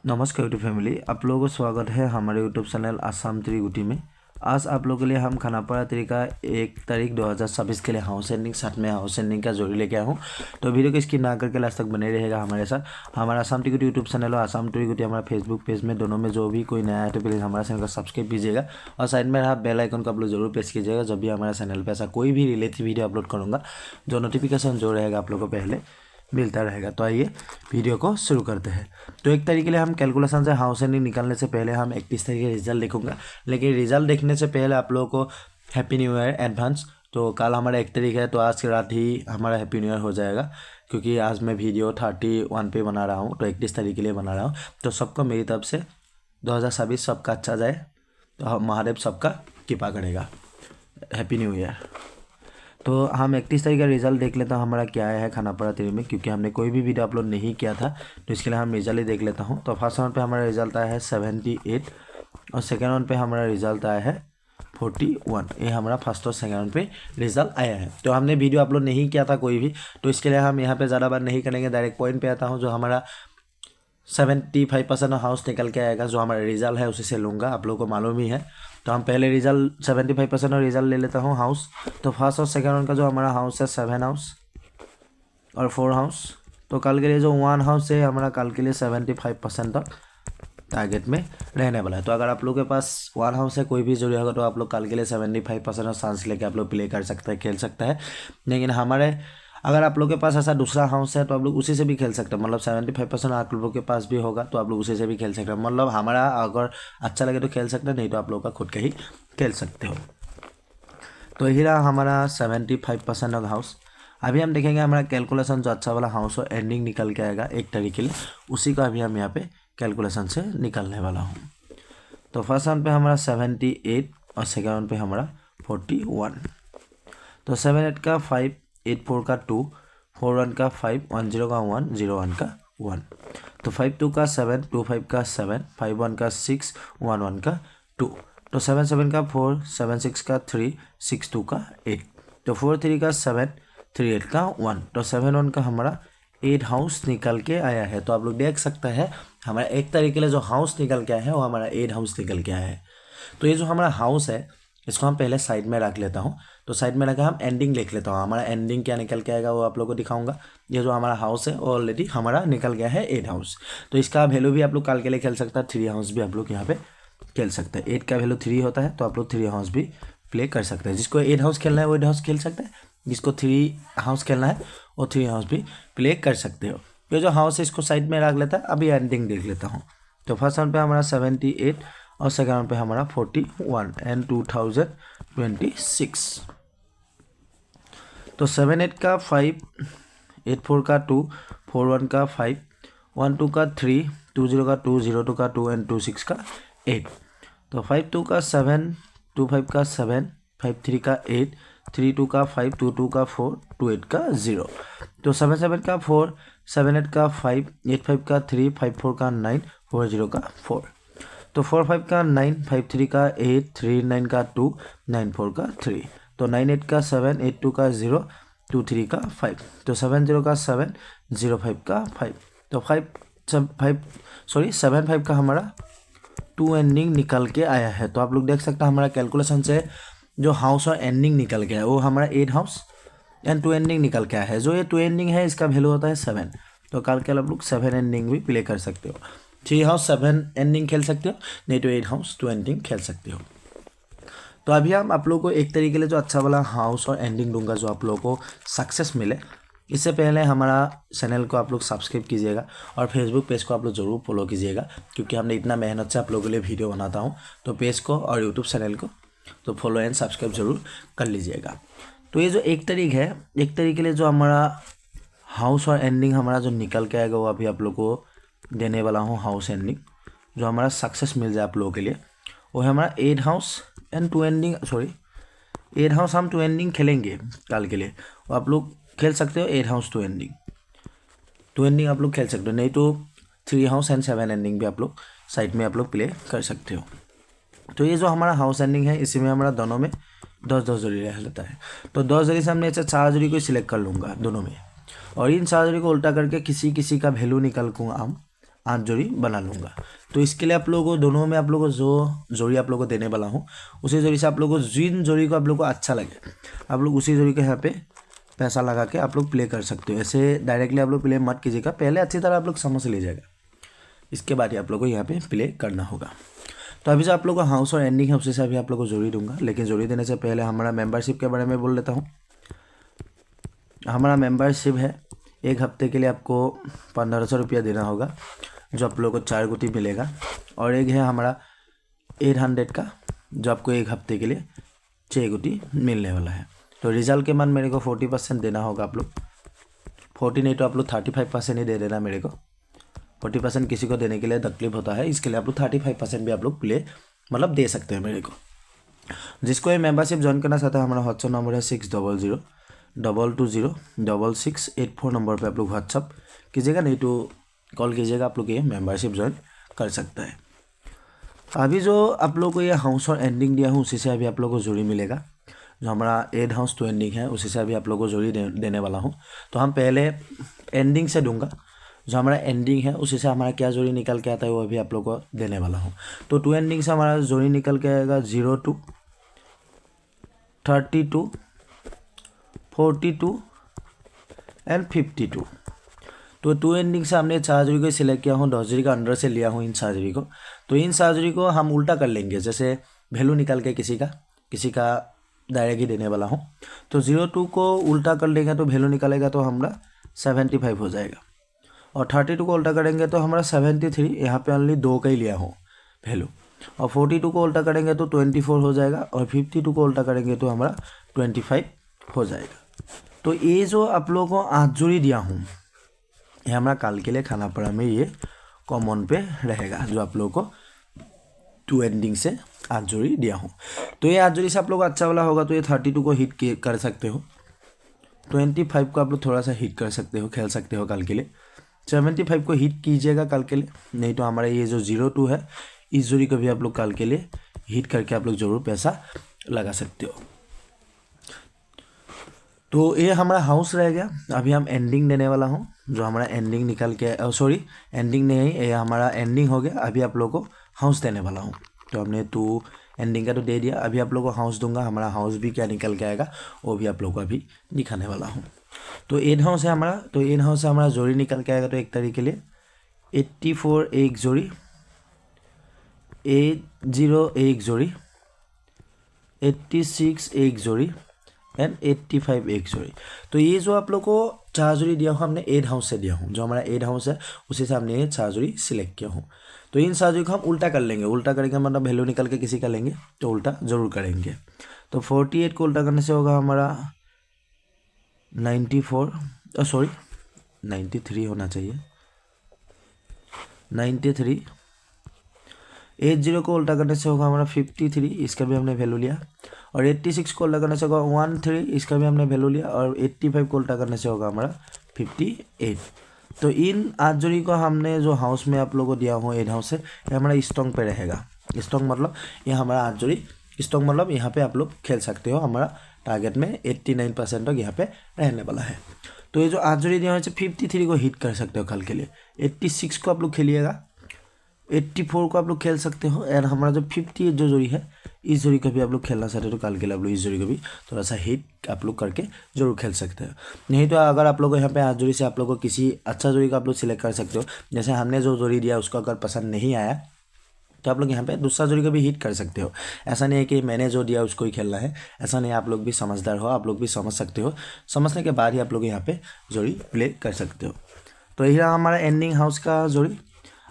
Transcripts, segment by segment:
नमस्कार YouTube family, आप लोगों को स्वागत है हमारे यूट्यूब चैनल आसाम त्रिगुटी में। आज आप लोगों के लिए हम खानापारा तरीका 1 तारीख 2026 के लिए हाउस एंडिंग साथ में हाउस एंडिंग का जोड़ी लेके आया हूँ। तो वीडियो को स्किप ना करके लास्ट तक बने रहेगा हमारे साथ। हमारा आसाम त्रिगुटी यूट्यूब चैनल और आसाम त्रिगुटी हमारा फेसबुक पेज में दोनों में जो भी कोई नया है तो प्लीज़ हमारा चैनल को सब्सक्राइब कीजिएगा और साइड में रहा बेल आइकन को आप लोग जरूर प्रेस कीजिएगा। जब भी हमारे चैनल पर ऐसा कोई भी रिलेटिव वीडियो अपलोड करूँगा जो नोटिफिकेशन जो रहेगा आप लोग को पहले मिलता रहेगा। तो आइए वीडियो को शुरू करते हैं। तो 1 तारीख के लिए हम कैलकुलेशन से हाउस एंडिंग निकालने से पहले हम 31 तारीख के रिजल्ट देखूंगा, लेकिन रिजल्ट देखने से पहले आप लोगों को हैप्पी न्यू ईयर एडवांस। तो कल हमारा 1 तारीख है, तो आज की रात ही हमारा हैप्पी न्यू ईयर हो जाएगा, क्योंकि आज मैं वीडियो 31 पे बना रहा हूँ, तो 31 तारीख के लिए बना रहा हूँ। तो सबको मेरी तरफ से 2026 सबका अच्छा जाए, तो महादेव सबका कृपा करेगा। Happy new year. तो हम 31 तारीख का रिजल्ट देख लेता हूँ हमारा क्या आया है खानापारा तरी में, क्योंकि हमने कोई भी वीडियो अपलोड नहीं किया था, तो इसके लिए हम रिजल्ट ही देख लेता हूँ। तो फर्स्ट राउंड पे हमारा रिजल्ट आया है 78 और सेकेंड राउंड पे हमारा रिजल्ट आया है 41। ये हमारा फर्स्ट और सेकेंड राउंड पे रिजल्ट आया है। तो हमने वीडियो अपलोड नहीं किया था कोई भी, तो इसके लिए हम यहाँ पर ज़्यादा बात नहीं करेंगे, डायरेक्ट पॉइंट पर आता हूँ। जो हमारा 75% हाउस निकल के आएगा, जो हमारा रिजल्ट है उसी से लूँगा, आप लोगों को मालूम ही है। तो हम पहले रिजल्ट 75% और रिजल्ट ले लेता हूँ हाउस। तो फर्स्ट और सेकेंड राउंड का जो हमारा हाउस है 7 हाउस और 4 हाउस। तो कल के लिए जो 1 हाउस है हमारा कल के लिए 75% तक टारगेट में रहने वाला है। तो अगर आप लोग के पास 1 हाउस है कोई भी जरूरी होगा, तो आप लोग कल के लिए 75% और चांस लेके आप लोग प्ले कर सकते हैं, खेल सकते हैं। लेकिन हमारे अगर आप लोग के पास ऐसा दूसरा हाउस है तो आप लोग उसी से भी खेल सकते हैं, मतलब 75% आप लोगों के पास भी होगा तो आप लोग उसी से भी खेल सकते हैं। मतलब हमारा अगर अच्छा लगे तो खेल सकते हैं, नहीं तो आप लोग का खुद का ही खेल सकते हो। तो यही रहा हमारा 75% ऑफ हाउस। अभी हम देखेंगे हमारा कैलकुलेशन जो अच्छा वाला हाउस और एंडिंग निकल के आएगा 1 तारीख के लिए, उसी को अभी हम यहाँ पे कैलकुलेशन से निकालने वाला हूँ। तो फर्स्ट राउंड पे हमारा 78 और सेकेंड राउंड पे हमारा 41। तो 7 8 का 5, 8 4 का 2, 4 1 का 5, 1 0 का 1, 0 1 का 1। तो 5 2 का 7, 2 5 का 7, 5 1 का 6, 1 1 का 2। तो 7 7 का 4, 7 6 का 3, 6 2 का 8। तो 4 3 का 7, 3 8 का 1। तो 7 1 का हमारा 8 हाउस निकल के आया है। तो आप लोग देख सकते हैं हमारा 1 तारीख के लिए जो हाउस निकल के आया है वो हमारा 8 हाउस निकल के आया है। तो ये जो हमारा हाउस है इसको हम पहले साइड में रख लेता हूँ। तो साइड में रखा हम एंडिंग लिख लेता हूँ, हमारा एंडिंग क्या निकल के आएगा वो आप लोगों को दिखाऊंगा। ये जो हमारा हाउस है ऑलरेडी हमारा निकल गया है 8 हाउस। तो इसका वैल्यू भी आप लोग कल के लिए खेल सकता है, 3 हाउस भी आप लोग यहाँ पे खेल सकते हैं। 8 का वैल्यू 3 होता है, तो आप लोग 3 हाउस भी प्ले कर सकते हैं। जिसको 8 हाउस खेलना है वो 8 हाउस खेल सकते हैं, जिसको 3 हाउस खेलना है वो 3 हाउस भी प्ले कर सकते हो। ये जो हाउस है इसको साइड में रख लेता है। अभी एंडिंग देख लेता हूँ। तो फर्स्ट राउंड पे हमारा 78 और सेकेंड राउंड पे हमारा 41 एंड 2026। तो 7 8 का 5, 8 4 का 2, 4 1 का 5, 1 2 का 3, 2 0 का 2, 0 2 का 2 एंड 2 6 का 8। तो 5 2 का 7, 2 5 का 7, 5 3 का 8, 3 2 का 5, 2 2 का 4, 2 8 का 0। तो 7 7 का 4, 7 8 का 5, 8 5 का 3, 5 4 का 9, 4 0 का 4। तो 4 5 का 9, 5 3 का 8, 3 9 का 2, 9 4 का 3। तो 9 8 का 7, 8 2 का 0, 2 3 का 5। तो 7 0 का 7, 0 5 का 5। तो 7 5 का हमारा 2 एंडिंग निकल के आया है। तो आप लोग देख सकते हैं हमारा कैलकुलेशन से जो हाउस और एंडिंग निकल गया है वो हमारा 8 हाउस एंड 2 एंडिंग निकल के आया है। जो ये 2 एंडिंग है इसका वैल्यू होता है 7। तो कल के आप लोग 7 एंडिंग भी प्ले कर सकते हो। 3 हाउस 7 एंडिंग खेल सकते हो, नहीं तो 8 हाउस 2 एंडिंग खेल सकते हो। तो अभी हम आप लोगों को 1 तरीके के लिए जो अच्छा वाला हाउस और एंडिंग दूंगा जो आप लोगों को सक्सेस मिले। इससे पहले हमारा चैनल को आप लोग सब्सक्राइब कीजिएगा और फेसबुक पेज को आप लोग ज़रूर फॉलो कीजिएगा, क्योंकि हमने इतना मेहनत से आप लोगों के लिए वीडियो बनाता हूँ। तो पेज को और यूट्यूब चैनल को तो फॉलो एंड सब्सक्राइब जरूर कर लीजिएगा। तो ये जो 1 तारीख है, 1 तारीख के लिए जो हमारा हाउस और एंडिंग हमारा जो निकल के आएगा वो अभी आप लोग को देने वाला हूँ। हाउस एंडिंग जो हमारा सक्सेस मिल जाए आप लोगों के लिए वो है हमारा 8 हाउस एंड 2 एंडिंग, 8 हाउस हम 2 एंडिंग खेलेंगे कल के लिए। और आप लोग खेल सकते हो 8 हाउस 2 एंडिंग, 2 एंडिंग आप लोग खेल सकते हो, नहीं तो 3 हाउस एंड 7 एंडिंग भी आप लोग साइड में आप लोग प्ले कर सकते हो। तो ये जो हमारा हाउस एंडिंग है इसी में हमारा दोनों में 10-10 जोड़ी रह लेता है। तो 10 जोड़ी से हमने ऐसे 4 जोड़ी को सिलेक्ट कर लूँगा दोनों में, और इन 4 जोड़ी को उल्टा करके किसी किसी का वैल्यू निकाल दूँगा हम 8 जोड़ी बना लूँगा। तो इसके लिए आप लोगों को दोनों में आप लोगों को जो जोड़ी आप लोगों को देने वाला हूँ उसी जोड़ी से आप लोगों को जिन जोड़ी को आप लोगों को अच्छा लगे आप लोग उसी जोड़ी के यहाँ पे पैसा लगा के आप लोग प्ले कर सकते हो। ऐसे डायरेक्टली आप लोग प्ले मत कीजिएगा, पहले अच्छी तरह आप लोग समझ लीजिएगा, इसके बाद ही आप लोग को यहाँ पे प्ले करना होगा। तो अभी जो आप लोग को हाउस और एंडिंग है उसी से अभी आप लोग को जोड़ी दूंगा, लेकिन जोड़ी देने से पहले हमारा मेंबरशिप के बारे में बोल लेता हूँ। हमारा मेंबरशिप है 1 हफ्ते के लिए आपको 1500 रुपया देना होगा, जो आप लोगों को 4 गुटी मिलेगा। और एक है हमारा 800 का, जो आपको 1 हफ्ते के लिए 6 गुटी मिलने वाला है। तो रिजल्ट के मन मेरे को 40% देना होगा आप लोग, 40 नहीं तो आप लोग 35% ही दे देना मेरे को। 40% किसी को देने के लिए तकलीफ होता है, इसके लिए आप लोग 35% भी आप लोग प्ले मतलब दे सकते हैं मेरे को। जिसको ये मेंबरशिप ज्वाइन करना चाहता है हमारा व्हाट्सअप नंबर है 6002206684 नंबर पे आप लोग व्हाट्सअप कीजिएगा, नहीं तो कॉल कीजिएगा, आप लोग ये मेंबरशिप ज्वाइन कर सकता है। अभी जो आप लोग को ये हाउस और एंडिंग दिया हूँ उसी से अभी आप लोग को जोड़ी मिलेगा। जो हमारा 8 हाउस तो एंडिंग है उसी से अभी आप लोग को जोड़ी देने वाला हूँ। तो हम पहले एंडिंग से दूंगा, जो हमारा एंडिंग है उसी से हमारा क्या जोड़ी निकल के आता है वो अभी आप लोग को देने वाला हूँ। तो 2 एंडिंग से हमारा जोड़ी निकल के आएगा 02, 32, 42 एंड 52। तो 2 एंडिंग से हमने 4 जोड़ी को सिलेक्ट किया हूँ, 10 जोड़ी का अंडर से लिया हूँ इन 4 जोड़ी को। तो इन 4 जोड़ी को हम उल्टा कर लेंगे, जैसे वैल्यू निकल के किसी का डायरेक्ट ही देने वाला हूँ। तो 02 को उल्टा कर लेंगे तो वैल्यू निकलेगा तो हमारा 75 हो जाएगा, और 32 को उल्टा करेंगे तो हमारा 73, यहाँ पे ओनली 2 का ही लिया हूँ वैल्यू। और 42 को उल्टा करेंगे तो 24 हो जाएगा, और 52 को उल्टा करेंगे तो हमारा 25 हो जाएगा। तो ये जो आप लोगों को 8 जोड़ी दिया हूँ ये हमारा कल के लिए खाना पड़ा में ये कॉमन पे रहेगा, जो आप लोगों को 2 एंडिंग से 8 जोड़ी दिया हूँ। तो ये 8 जोड़ी से आप लोग अच्छा वाला होगा तो ये 32 को हिट कर सकते हो, 25 को आप लोग थोड़ा सा हिट कर सकते हो, खेल सकते हो कल के लिए। 75 को हिट कीजिएगा कल के लिए, नहीं तो हमारा ये जो 02 है इस जोड़ी को भी आप लोग कल के लिए हिट करके आप लोग ज़रूर पैसा लगा सकते हो। तो ये हमारा हाउस रह गया। अभी हम एंडिंग देने वाला हूँ, जो हमारा एंडिंग निकल के सॉरी एंडिंग नहीं, ये हमारा एंडिंग हो गया। अभी आप लोग को हाउस देने वाला हूँ। तो हमने 2 एंडिंग का तो दे दिया, अभी आप लोग को हाउस दूंगा। हमारा हाउस भी क्या निकल के आएगा वो भी आप लोग को अभी दिखाने वाला हूँ। तो 8 हाउस है हमारा, तो 8 हाउस से हमारा जोड़ी निकल के आएगा। तो 1 तारीख के लिए 84 एक जोड़ी, 80 एक जोड़ी, 86 एक जोड़ी एंड 85 एक जोड़ी। तो ये जो आप लोग को 4 जोड़ी दिया हूँ हमने 8 हाउस से दिया हूँ, जो हमारा 8 हाउस है उसी से हमने ये 4 जोड़ी सिलेक्ट किया हूँ। तो इन 4 जोड़ी को हम उल्टा कर लेंगे, उल्टा करेंगे मतलब वैल्यू निकल के किसी का लेंगे तो उल्टा ज़रूर करेंगे। तो 48 को उल्टा करने से होगा हमारा 94 सॉरी 93 होना चाहिए, 93। 80 को उल्टा करने से होगा हमारा 53, इसका भी हमने वैल्यू लिया। और 86 को उल्टा करने से होगा 13, इसका भी हमने वैल्यू लिया। और 85 को उल्टा करने से होगा हमारा 58। तो इन 8 जोड़ी को हमने जो हाउस में आप लोगों को दिया हुआ 8 हाउस है ये हमारा स्ट्रॉन्ग पे रहेगा। स्ट्रॉन्ग मतलब ये हमारा 8 जोड़ी स्ट्रॉन्ग मतलब यहाँ पे आप लोग खेल सकते हो। हमारा टारगेट में 89% तक यहाँ पे रहने वाला है। तो ये जो 8 जोड़ी दिया हुआ है 53 को हिट कर सकते हो कल के लिए। 86 को आप लोग खेलिएगा, 84 को आप लोग खेल सकते हो। एंड हमारा जो 50 जो जोड़ी है इस जोड़ी को भी आप लोग खेलना चाहते हो तो कल के लिए आप लोग इस जोड़ी को भी थोड़ा सा हिट आप लोग करके जरूर खेल सकते हो। नहीं तो अगर आप लोग को यहाँ पे 8 जोड़ी से आप लोग को किसी अच्छा जोड़ी का आप लोग सिलेक्ट कर सकते हो। जैसे हमने जो जोड़ी दिया उसको अगर पसंद नहीं आया तो आप लोग यहाँ पे दूसरा जोड़ी को भी हिट कर सकते हो। ऐसा नहीं है कि मैंने जो दिया उसको ही खेलना है, ऐसा नहीं। आप लोग भी समझदार हो, आप लोग भी समझ सकते हो, समझने के बाद ही आप लोग यहाँ पे जोड़ी प्ले कर सकते हो। तो यही रहा हमारा एंडिंग हाउस का जोड़ी।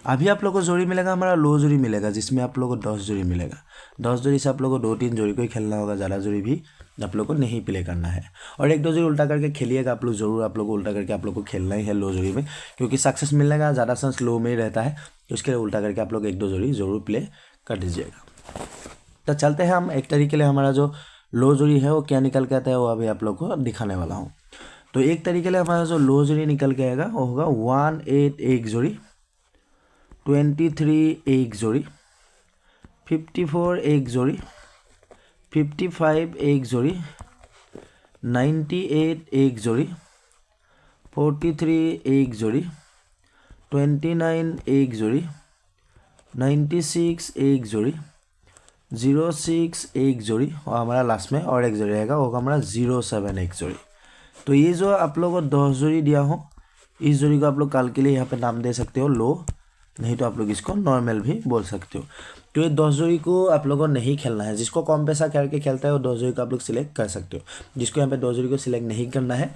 अभी आप लोग को जोड़ी मिलेगा हमारा लो जोड़ी मिलेगा, जिसमें आप लोग को 10 जोड़ी मिलेगा। 10 जोड़ी से आप लोग को 2-3 जोड़ी को ही खेलना होगा, ज़्यादा जोड़ी भी आप लोग को नहीं प्ले करना है। और 1-2 जोड़ी उल्टा करके खेलिएगा आप लोग ज़रूर। आप लोग को उल्टा करके आप लोग को खेलना ही है लो जोड़ी में, क्योंकि सक्सेस मिलने का ज़्यादा चांस लो में ही रहता है। तो उसके लिए उल्टा करके आप लोग 1-2 जोड़ी ज़रूर प्ले कर दीजिएगा। तो चलते हैं हम 1 तारीख के लिए हमारा जो लो जोड़ी है वो क्या निकल के आता है वो अभी आप लोग को दिखाने वाला हूँ। तो 1 तारीख के लिए हमारा जो लो जोड़ी निकल के आएगा वो होगा 18 एक जोड़ी, 23 एक जोड़ी, 54 एक जोड़ी, 55 एक जोड़ी, 98 एक जोड़ी, 43 एक जोड़ी, 29 एक जोड़ी, 96 एक जोड़ी, 06 एक जोड़ी और हमारा लास्ट में और एक जोड़ी रहेगा, वो हमारा 07 एक जोड़ी। तो ये जो आप लोगों को 10 जोड़ी दिया हो, इस जोड़ी को आप लोग कल के लिए यहाँ पे नाम दे सकते हो लो, नहीं तो आप लोग इसको नॉर्मल भी बोल सकते हो। तो ये 10 जोड़ी को आप लोगों को नहीं खेलना है, जिसको कम पैसा करके खेलता है वो 10 जोड़ी को आप लोग सिलेक्ट कर सकते हो। जिसको यहाँ पे 10 जोड़ी को सिलेक्ट नहीं करना है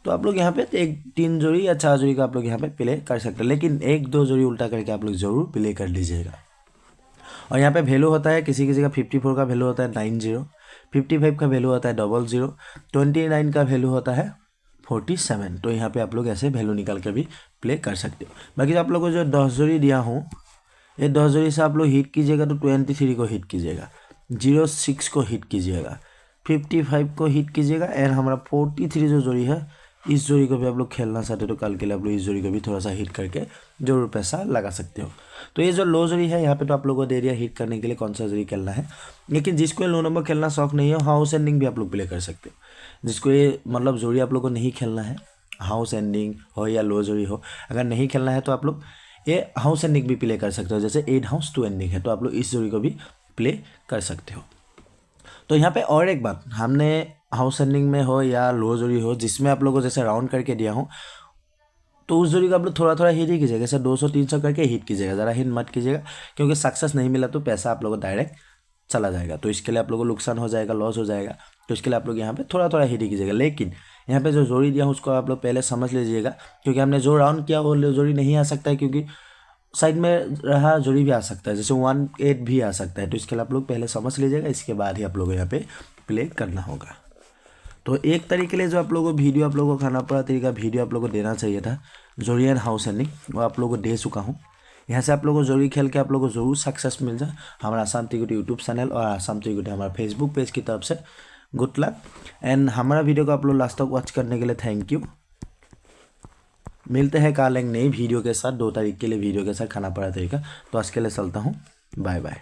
तो आप लोग यहाँ पे 3 जोड़ी या 4 जोड़ी का आप लोग यहाँ पे प्ले कर सकते हो, लेकिन 1-2 जोड़ी उल्टा करके आप लोग जरूर प्ले कर लीजिएगा। और यहाँ पे वैल्यू होता है, किसी किसी का 54 का वैल्यू होता है 90, 55 का वैल्यू होता है 00, 29 का वैल्यू होता है 47। तो यहाँ पे आप लोग ऐसे वैल्यू निकाल कर भी प्ले कर सकते हो। बाकी आप लोग को जो 10 जोड़ी दिया हूँ, ये 10 जोड़ी से आप लोग हिट कीजिएगा तो 23 को हिट कीजिएगा, 06 को हिट कीजिएगा, 55 को हिट कीजिएगा, एंड हमारा 43 जो जोड़ी है, इस जोड़ी को भी आप लोग खेलना चाहते हो तो कल के लिए आप लोग इस जोड़ी को भी थोड़ा सा हिट करके जरूर पैसा लगा सकते हो। तो ये जो लो जोड़ी है यहाँ पे तो आप लोगों को दे दिया हिट करने के लिए कौन सा जोड़ी खेलना है, लेकिन जिसको लो नंबर खेलना शौक नहीं है, हाउस एंडिंग भी आप लोग प्ले कर सकते हो। जिसको ये मतलब जोड़ी आप लोग को नहीं खेलना है, हाउस एंडिंग हो या लो जोड़ी हो, अगर नहीं खेलना है तो आप लोग ये हाउस एंडिंग भी प्ले कर सकते हो। जैसे 8 हाउस 2 एंडिंग है तो आप लोग इस जोड़ी को भी प्ले कर सकते हो। तो यहाँ पे और एक बात, हमने हाउस एंडिंग में हो या लो जोड़ी हो, जिसमें आप लोगों को जैसे राउंड करके दिया हो, तो उस जोड़ी को आप लोग थोड़ा थोड़ा हिट ही कीजिएगा, जैसे 200-300 करके हिट कीजिएगा, ज़रा हिट मत कीजिएगा, क्योंकि सक्सेस नहीं मिला तो पैसा आप लोगों को डायरेक्ट चला जाएगा, तो इसके लिए आप लोगों को नुकसान हो जाएगा, लॉस हो जाएगा। तो इसके लिए आप लोग यहाँ पे थोड़ा थोड़ा हिट ही कीजिएगा। लेकिन यहाँ पे जो जोड़ी दिया हो उसको आप लोग पहले समझ लीजिएगा, क्योंकि हमने जो राउंड किया वो जोड़ी नहीं आ सकता है, क्योंकि साइड में रहा जोड़ी भी आ सकता है, जैसे 1-8 भी आ सकता है। तो इसके लिए आप लोग पहले समझ लीजिएगा, इसके बाद ही आप लोगों को यहाँ पे प्ले करना होगा। तो एक तरीके के लिए जो आप लोगों को वीडियो आप लोगों को खाना पड़ा तरीका वीडियो आप लोगों को देना चाहिए था, जोड़ी एंड हाउस एंडिंग, वो आप लोगों को दे चुका हूँ। यहाँ से आप लोगों को जोड़ी खेल के आप लोगों को जरूर सक्सेस मिल जाए। हमारा आसाम त्रिकुटी यूट्यूब चैनल और आसाम त्रिकुटी हमारा फेसबुक पेज की तरफ से गुड लक, एंड हमारा वीडियो को आप लोग लास्ट तक वॉच करने के लिए थैंक यू। मिलते हैं कल एक नई वीडियो के साथ, 2 तारीख के लिए वीडियो के साथ खाना पड़ा तरीका। तो आज के लिए चलता हूँ, बाय बाय।